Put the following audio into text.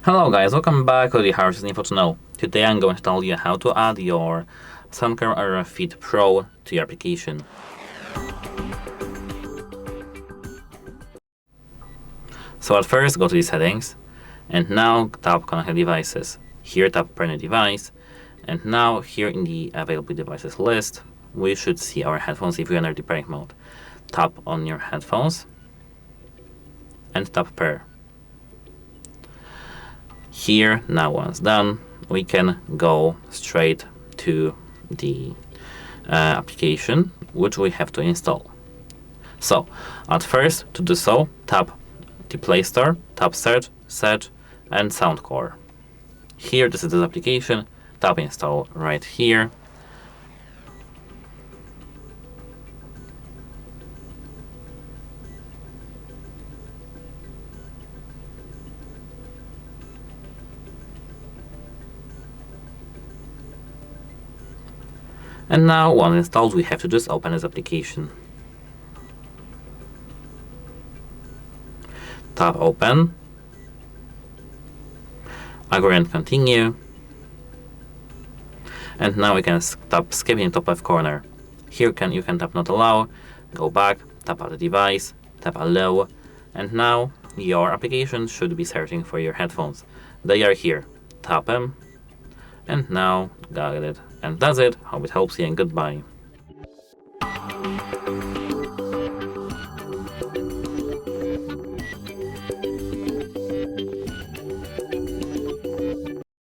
Hello guys, welcome back to the HardReset.Info. Today I'm going to tell you how to add your SOUNDCORE AeroFit Pro to your application. So at first go to the settings and now tap connected devices. Here tap per new device, and now here in the available devices list we should see our headphones if we enter the pairing mode. Tap on your headphones and tap pair. Here, now once done, we can go straight to the application which we have to install. So at first, to do so, tap the Play Store, tap Search, and SOUNDCORE. Here, this is this application, tap Install right here. And now, once installed, we have to just open this application. Tap Open, agree and continue, and now we can tap Skip in the top left corner. Here you can tap Not Allow, go back, tap Add a device, tap Allow, and now your application should be searching for your headphones. They are here. Tap them, and now got it. And that's it. Hope it helps you, and goodbye.